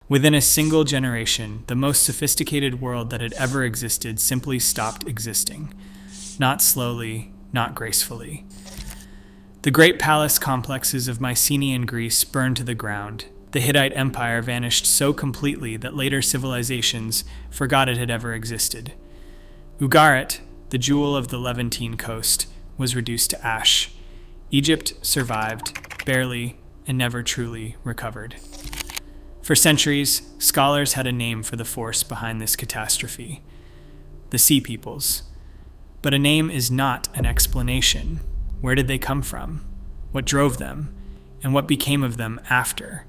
Within a single generation, the most sophisticated world that had ever existed simply stopped existing. Not slowly, not gracefully. The great palace complexes of Mycenaean Greece burned to the ground. The Hittite Empire vanished so completely that later civilizations forgot it had ever existed. Ugarit, the jewel of the Levantine coast, was reduced to ash. Egypt survived, barely, and never truly recovered. For centuries, scholars had a name for the force behind this catastrophe: the Sea Peoples. But a name is not an explanation. Where did they come from? What drove them? And what became of them after?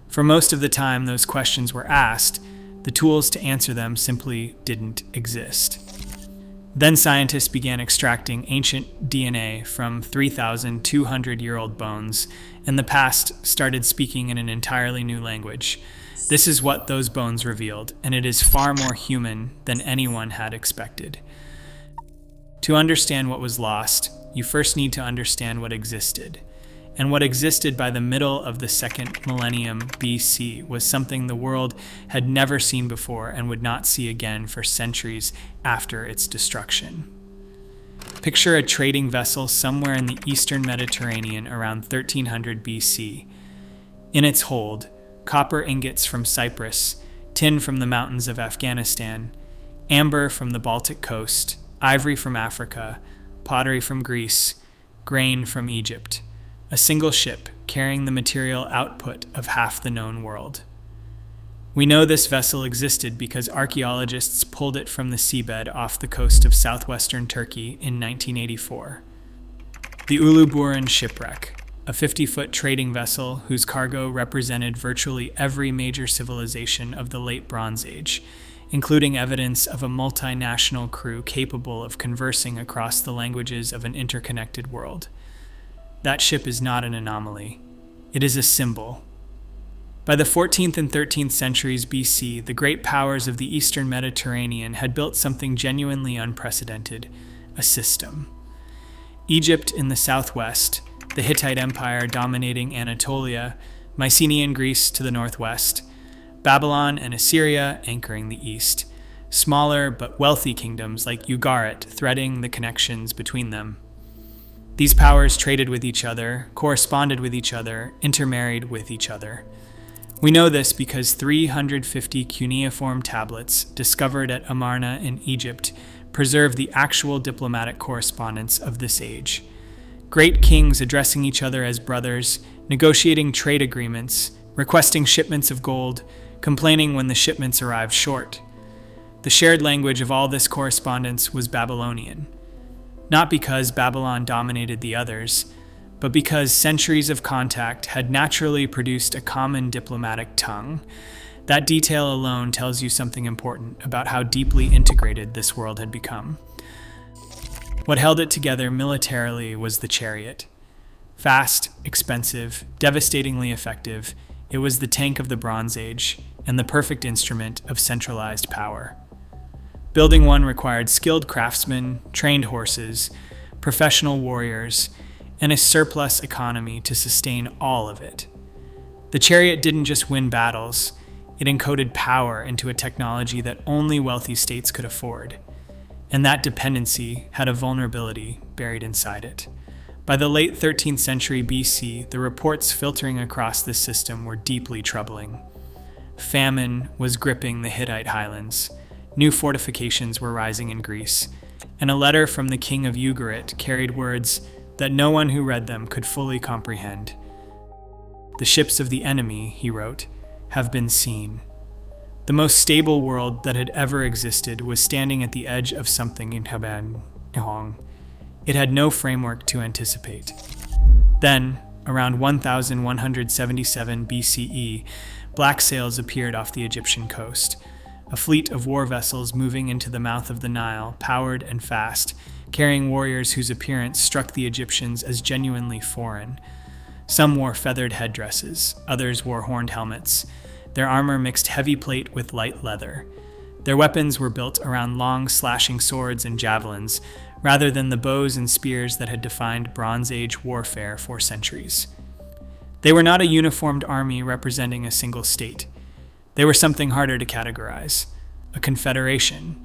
For most of the time those questions were asked, the tools to answer them simply didn't exist. Then scientists began extracting ancient DNA from 3,200-year-old bones, and the past started speaking in an entirely new language. This is what those bones revealed, and it is far more human than anyone had expected. To understand what was lost, you first need to understand what existed. And what existed by the middle of the second millennium BC was something the world had never seen before and would not see again for centuries after its destruction. Picture a trading vessel somewhere in the eastern Mediterranean around 1300 BC. In its hold, copper ingots from Cyprus, tin from the mountains of Afghanistan, amber from the Baltic coast, ivory from Africa, pottery from Greece, grain from Egypt. A single ship carrying the material output of half the known world. We know this vessel existed because archaeologists pulled it from the seabed off the coast of southwestern Turkey in 1984. The Uluburun shipwreck, a 50-foot trading vessel whose cargo represented virtually every major civilization of the Late Bronze Age, including evidence of a multinational crew capable of conversing across the languages of an interconnected world. That ship is not an anomaly. It is a symbol. By the 14th and 13th centuries BC, the great powers of the eastern Mediterranean had built something genuinely unprecedented: a system. Egypt in the southwest, the Hittite Empire dominating Anatolia, Mycenaean Greece to the northwest, Babylon and Assyria anchoring the east, smaller but wealthy kingdoms like Ugarit threading the connections between them. These powers traded with each other, corresponded with each other, intermarried with each other. We know this because 350 cuneiform tablets discovered at Amarna in Egypt preserve the actual diplomatic correspondence of this age. Great kings addressing each other as brothers, negotiating trade agreements, requesting shipments of gold, complaining when the shipments arrived short. The shared language of all this correspondence was Babylonian. Not because Babylon dominated the others, but because centuries of contact had naturally produced a common diplomatic tongue. That detail alone tells you something important about how deeply integrated this world had become. What held it together militarily was the chariot. Fast, expensive, devastatingly effective, it was the tank of the Bronze Age and the perfect instrument of centralized power. Building one required skilled craftsmen, trained horses, professional warriors, and a surplus economy to sustain all of it. The chariot didn't just win battles, it encoded power into a technology that only wealthy states could afford. And that dependency had a vulnerability buried inside it. By the late 13th century BC, the reports filtering across this system were deeply troubling. Famine was gripping the Hittite highlands. New fortifications were rising in Greece, and a letter from the king of Ugarit carried words that no one who read them could fully comprehend. "The ships of the enemy," he wrote, "have been seen." The most stable world that had ever existed was standing at the edge of something in Haban. It had no framework to anticipate. Then, around 1177 BCE, black sails appeared off the Egyptian coast. A fleet of war vessels moving into the mouth of the Nile, powered and fast, carrying warriors whose appearance struck the Egyptians as genuinely foreign. Some wore feathered headdresses, others wore horned helmets. Their armor mixed heavy plate with light leather. Their weapons were built around long, slashing swords and javelins, rather than the bows and spears that had defined Bronze Age warfare for centuries. They were not a uniformed army representing a single state. They were something harder to categorize: a confederation,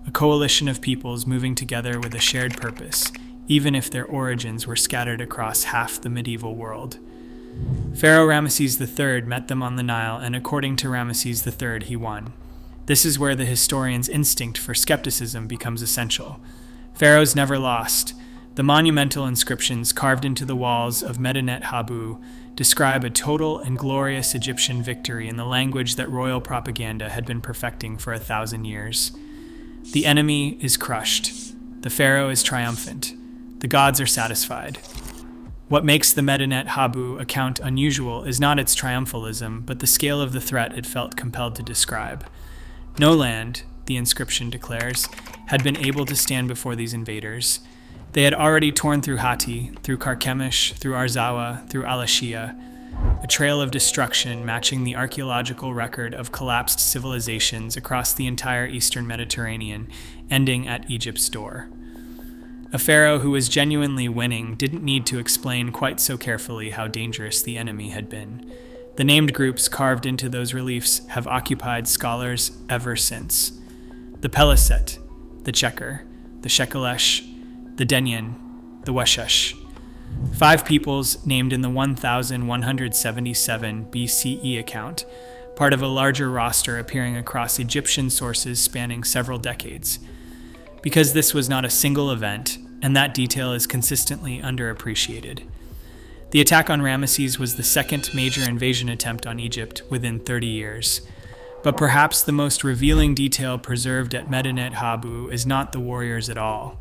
a coalition of peoples moving together with a shared purpose, even if their origins were scattered across half the medieval world. Pharaoh Ramesses III met them on the Nile, and according to Ramesses III, he won. This is where the historian's instinct for skepticism becomes essential. Pharaohs never lost. The monumental inscriptions carved into the walls of Medinet Habu describe a total and glorious Egyptian victory in the language that royal propaganda had been perfecting for 1,000 years. The enemy is crushed. The pharaoh is triumphant. The gods are satisfied. What makes the Medinet Habu account unusual is not its triumphalism, but the scale of the threat it felt compelled to describe. No land, the inscription declares, had been able to stand before these invaders. They had already torn through Hatti, through Carchemish, through Arzawa, through Alashia, a trail of destruction matching the archaeological record of collapsed civilizations across the entire eastern Mediterranean, ending at Egypt's door. A pharaoh who was genuinely winning didn't need to explain quite so carefully how dangerous the enemy had been. The named groups carved into those reliefs have occupied scholars ever since. The Peliset, the Checker, the Shekelesh, the Denyen, the Weshesh. 5 peoples named in the 1177 BCE account, part of a larger roster appearing across Egyptian sources spanning several decades. Because this was not a single event, and that detail is consistently underappreciated. The attack on Ramesses was the second major invasion attempt on Egypt within 30 years. But perhaps the most revealing detail preserved at Medinet Habu is not the warriors at all.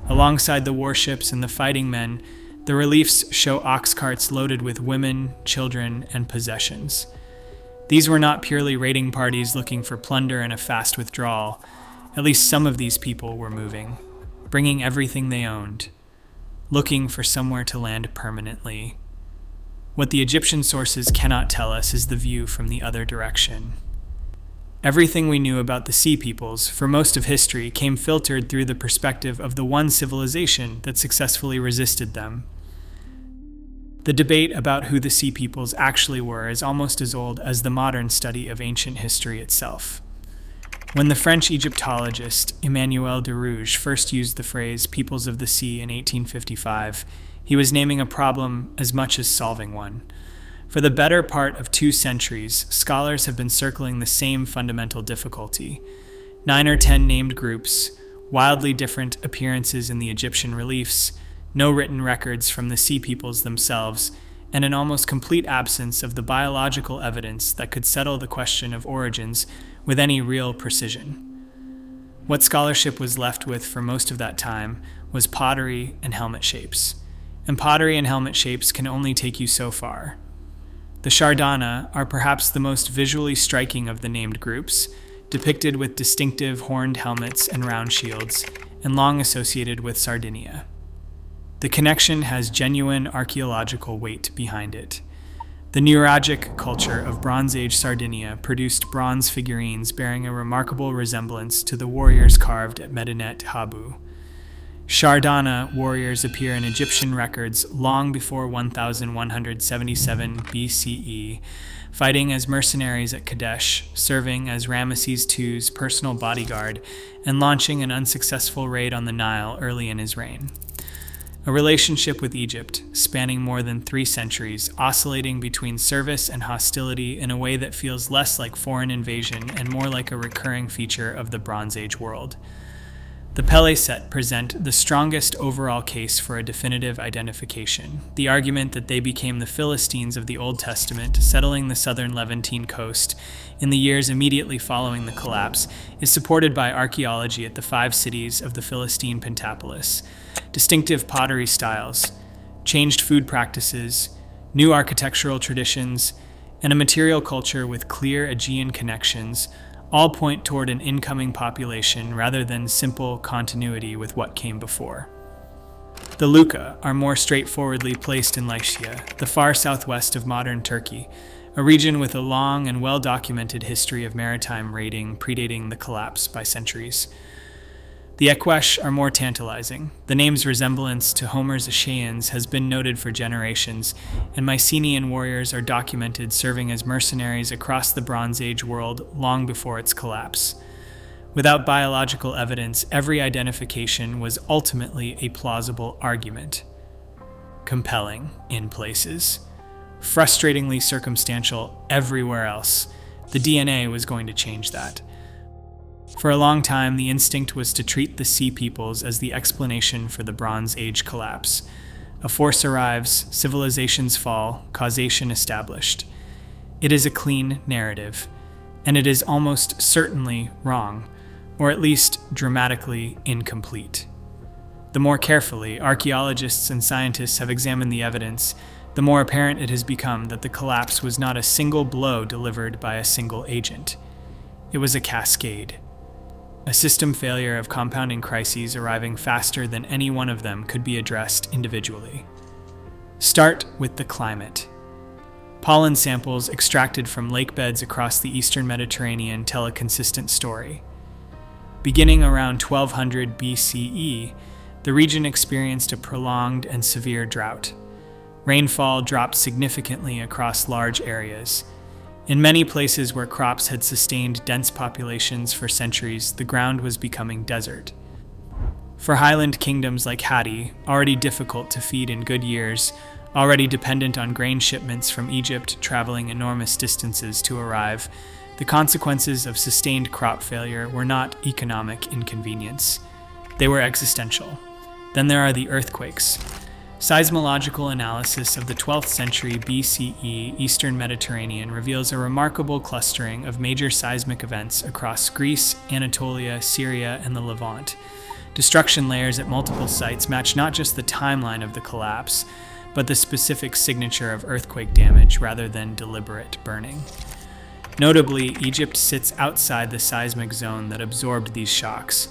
Alongside the warships and the fighting men, the reliefs show ox carts loaded with women, children, and possessions. These were not purely raiding parties looking for plunder and a fast withdrawal. At least some of these people were moving, bringing everything they owned, looking for somewhere to land permanently. What the Egyptian sources cannot tell us is the view from the other direction. Everything we knew about the Sea Peoples for most of history came filtered through the perspective of the one civilization that successfully resisted them. The debate about who the Sea Peoples actually were is almost as old as the modern study of ancient history itself. When the French Egyptologist Emmanuel de Rouge first used the phrase peoples of the sea in 1855, he was naming a problem as much as solving one. For the better part of 2 centuries, scholars have been circling the same fundamental difficulty. 9 or 10 named groups, wildly different appearances in the Egyptian reliefs, no written records from the Sea Peoples themselves, and an almost complete absence of the biological evidence that could settle the question of origins with any real precision. What scholarship was left with for most of that time was pottery and helmet shapes. And pottery and helmet shapes can only take you so far. The Shardana are perhaps the most visually striking of the named groups, depicted with distinctive horned helmets and round shields, and long associated with Sardinia. The connection has genuine archaeological weight behind it. The Neuragic culture of Bronze Age Sardinia produced bronze figurines bearing a remarkable resemblance to the warriors carved at Medinet Habu. Shardana warriors appear in Egyptian records long before 1177 BCE, fighting as mercenaries at Kadesh, serving as Ramesses II's personal bodyguard, and launching an unsuccessful raid on the Nile early in his reign. A relationship with Egypt, spanning more than 3 centuries, oscillating between service and hostility in a way that feels less like foreign invasion and more like a recurring feature of the Bronze Age world. The Pele-set present the strongest overall case for a definitive identification. The argument that they became the Philistines of the Old Testament, settling the southern Levantine coast in the years immediately following the collapse, is supported by archaeology at the 5 cities of the Philistine Pentapolis. Distinctive pottery styles, changed food practices, new architectural traditions, and a material culture with clear Aegean connections all point toward an incoming population rather than simple continuity with what came before. The Luca are more straightforwardly placed in Lycia, the far southwest of modern Turkey, a region with a long and well-documented history of maritime raiding predating the collapse by centuries. The Ekwesh are more tantalizing. The name's resemblance to Homer's Achaeans has been noted for generations, and Mycenaean warriors are documented serving as mercenaries across the Bronze Age world long before its collapse. Without biological evidence, every identification was ultimately a plausible argument. Compelling in places, frustratingly circumstantial everywhere else. The DNA was going to change that. For a long time, the instinct was to treat the Sea Peoples as the explanation for the Bronze Age collapse. A force arrives, civilizations fall, causation established. It is a clean narrative, and it is almost certainly wrong, or at least dramatically incomplete. The more carefully archaeologists and scientists have examined the evidence, the more apparent it has become that the collapse was not a single blow delivered by a single agent. It was a cascade. A system failure of compounding crises arriving faster than any one of them could be addressed individually. Start with the climate. Pollen samples extracted from lake beds across the eastern Mediterranean tell a consistent story. Beginning around 1200 BCE, the region experienced a prolonged and severe drought. Rainfall dropped significantly across large areas. In many places where crops had sustained dense populations for centuries, the ground was becoming desert. For highland kingdoms like Hatti, already difficult to feed in good years, already dependent on grain shipments from Egypt traveling enormous distances to arrive, the consequences of sustained crop failure were not economic inconvenience. They were existential. Then there are the earthquakes. Seismological analysis of the 12th century BCE Eastern Mediterranean reveals a remarkable clustering of major seismic events across Greece, Anatolia, Syria, and the Levant. Destruction layers at multiple sites match not just the timeline of the collapse, but the specific signature of earthquake damage rather than deliberate burning. Notably, Egypt sits outside the seismic zone that absorbed these shocks,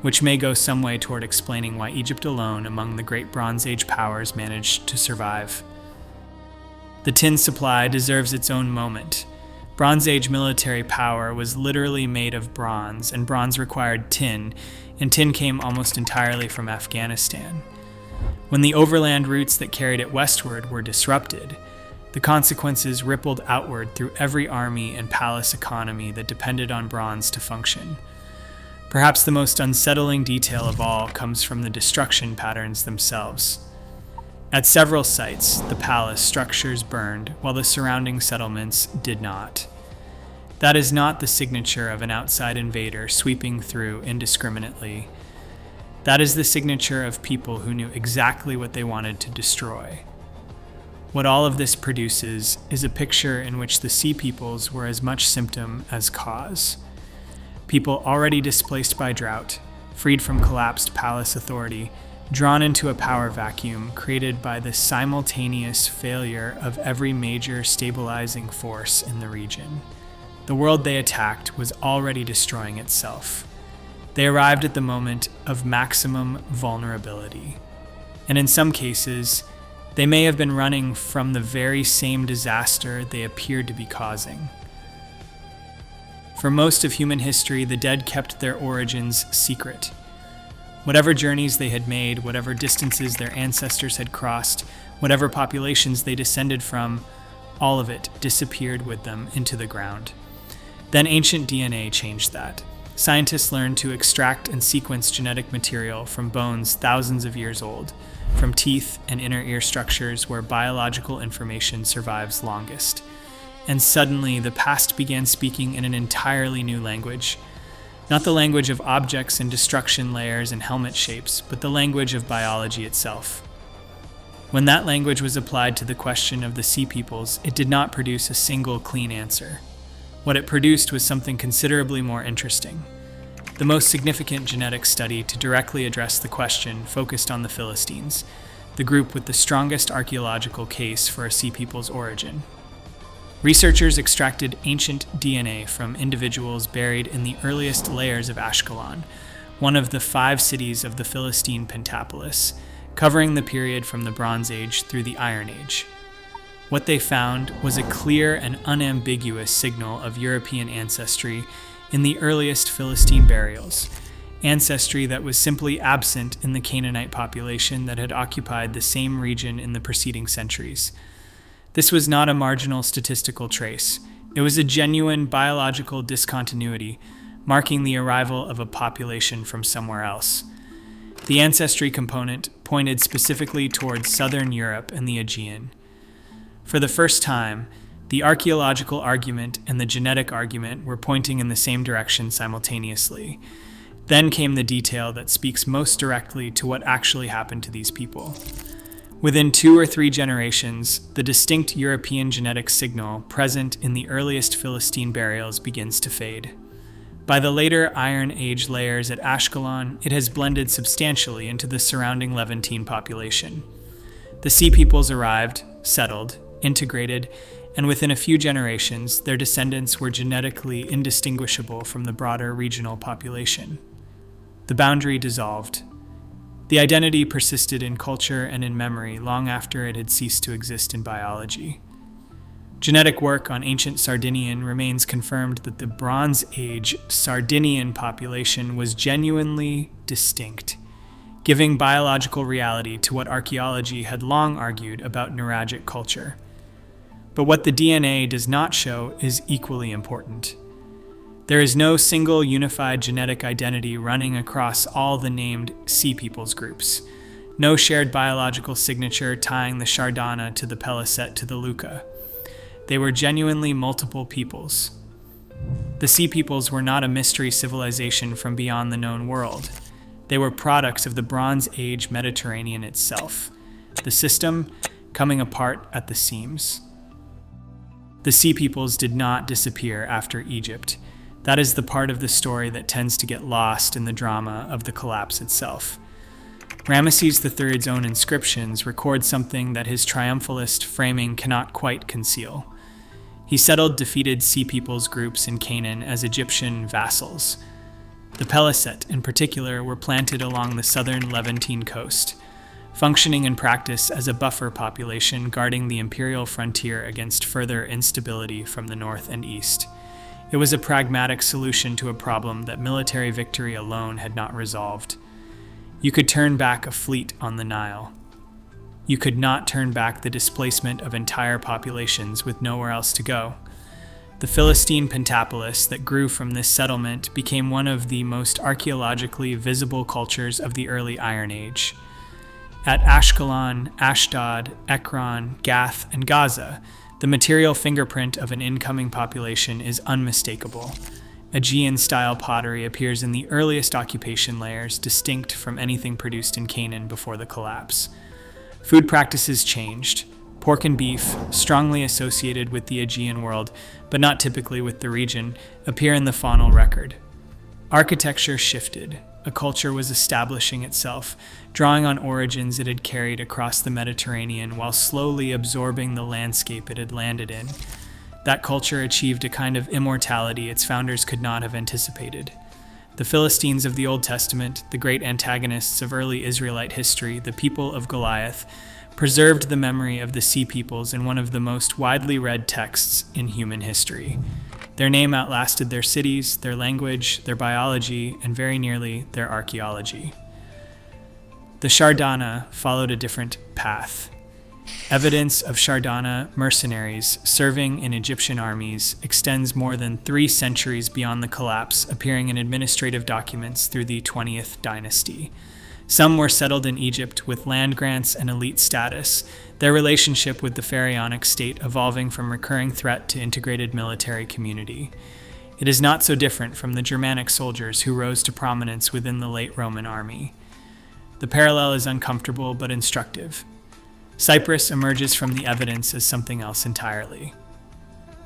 which may go some way toward explaining why Egypt alone among the great Bronze Age powers managed to survive. The tin supply deserves its own moment. Bronze Age military power was literally made of bronze, and bronze required tin, and tin came almost entirely from Afghanistan. When the overland routes that carried it westward were disrupted, the consequences rippled outward through every army and palace economy that depended on bronze to function. Perhaps the most unsettling detail of all comes from the destruction patterns themselves. At several sites, the palace structures burned, while the surrounding settlements did not. That is not the signature of an outside invader sweeping through indiscriminately. That is the signature of people who knew exactly what they wanted to destroy. What all of this produces is a picture in which the Sea Peoples were as much symptom as cause. People already displaced by drought, freed from collapsed palace authority, drawn into a power vacuum created by the simultaneous failure of every major stabilizing force in the region. The world they attacked was already destroying itself. They arrived at the moment of maximum vulnerability. And in some cases, they may have been running from the very same disaster they appeared to be causing. For most of human history, the dead kept their origins secret. Whatever journeys they had made, whatever distances their ancestors had crossed, whatever populations they descended from, all of it disappeared with them into the ground. Then ancient DNA changed that. Scientists learned to extract and sequence genetic material from bones thousands of years old, from teeth and inner ear structures where biological information survives longest. And suddenly, the past began speaking in an entirely new language. Not the language of objects and destruction layers and helmet shapes, but the language of biology itself. When that language was applied to the question of the Sea Peoples, it did not produce a single clean answer. What it produced was something considerably more interesting. The most significant genetic study to directly address the question focused on the Philistines, the group with the strongest archaeological case for a Sea People's origin. Researchers extracted ancient DNA from individuals buried in the earliest layers of Ashkelon, one of the 5 cities of the Philistine Pentapolis, covering the period from the Bronze Age through the Iron Age. What they found was a clear and unambiguous signal of European ancestry in the earliest Philistine burials, ancestry that was simply absent in the Canaanite population that had occupied the same region in the preceding centuries. This was not a marginal statistical trace. It was a genuine biological discontinuity, marking the arrival of a population from somewhere else. The ancestry component pointed specifically towards southern Europe and the Aegean. For the first time, the archaeological argument and the genetic argument were pointing in the same direction simultaneously. Then came the detail that speaks most directly to what actually happened to these people. Within 2 or 3 generations, the distinct European genetic signal present in the earliest Philistine burials begins to fade. By the later Iron Age layers at Ashkelon, it has blended substantially into the surrounding Levantine population. The Sea Peoples arrived, settled, integrated, and within a few generations, their descendants were genetically indistinguishable from the broader regional population. The boundary dissolved. The identity persisted in culture and in memory long after it had ceased to exist in biology. Genetic work on ancient Sardinian remains confirmed that the Bronze Age Sardinian population was genuinely distinct, giving biological reality to what archaeology had long argued about Nuragic culture. But what the DNA does not show is equally important. There is no single unified genetic identity running across all the named Sea Peoples groups, no shared biological signature tying the Shardana to the Peliset to the Luca. They were genuinely multiple peoples. The Sea Peoples were not a mystery civilization from beyond the known world. They were products of the Bronze Age Mediterranean itself, the system coming apart at the seams. The Sea Peoples did not disappear after Egypt. That is the part of the story that tends to get lost in the drama of the collapse itself. Ramesses III's own inscriptions record something that his triumphalist framing cannot quite conceal. He settled defeated Sea Peoples groups in Canaan as Egyptian vassals. The Peliset, in particular, were planted along the southern Levantine coast, functioning in practice as a buffer population guarding the imperial frontier against further instability from the north and east. It was a pragmatic solution to a problem that military victory alone had not resolved. You could turn back a fleet on the Nile. You could not turn back the displacement of entire populations with nowhere else to go. The Philistine Pentapolis that grew from this settlement became one of the most archaeologically visible cultures of the early Iron Age. At Ashkelon, Ashdod, Ekron, Gath, and Gaza, the material fingerprint of an incoming population is unmistakable. Aegean-style pottery appears in the earliest occupation layers, distinct from anything produced in Canaan before the collapse. Food practices changed. Pork and beef, strongly associated with the Aegean world, but not typically with the region, appear in the faunal record. Architecture shifted. A culture was establishing itself, drawing on origins it had carried across the Mediterranean while slowly absorbing the landscape it had landed in. That culture achieved a kind of immortality its founders could not have anticipated. The Philistines of the Old Testament, the great antagonists of early Israelite history, the people of Goliath, preserved the memory of the Sea Peoples in one of the most widely read texts in human history. Their name outlasted their cities, their language, their biology, and very nearly their archaeology. The Shardana followed a different path. Evidence of Shardana mercenaries serving in Egyptian armies extends more than 3 centuries beyond the collapse, appearing in administrative documents through the 20th dynasty. Some were settled in Egypt with land grants and elite status, their relationship with the pharaonic state evolving from recurring threat to integrated military community. It is not so different from the Germanic soldiers who rose to prominence within the late Roman army. The parallel is uncomfortable but instructive. Cyprus emerges from the evidence as something else entirely.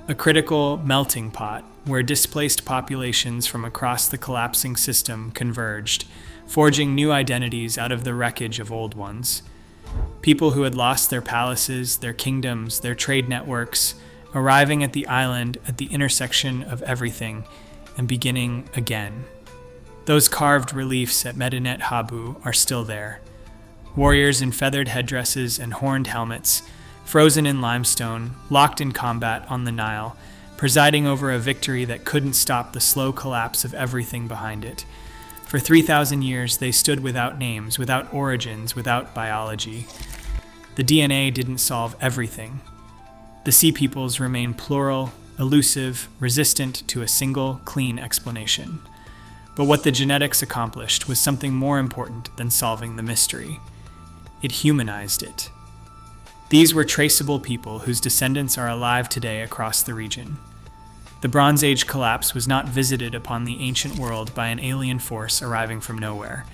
A critical melting pot where displaced populations from across the collapsing system converged, forging new identities out of the wreckage of old ones. People who had lost their palaces, their kingdoms, their trade networks, arriving at the island at the intersection of everything and beginning again. Those carved reliefs at Medinet Habu are still there. Warriors in feathered headdresses and horned helmets, frozen in limestone, locked in combat on the Nile, presiding over a victory that couldn't stop the slow collapse of everything behind it. For 3,000 years, they stood without names, without origins, without biology. The DNA didn't solve everything. The sea peoples remain plural, elusive, resistant to a single, clean explanation. But what the genetics accomplished was something more important than solving the mystery. It humanized it. These were traceable people whose descendants are alive today across the region. The Bronze Age collapse was not visited upon the ancient world by an alien force arriving from nowhere.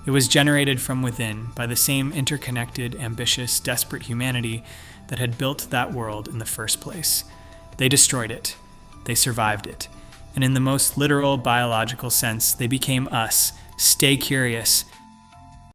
It was generated from within by the same interconnected, ambitious, desperate humanity that had built that world in the first place. They destroyed it. They survived it. And in the most literal biological sense, they became us. Stay curious.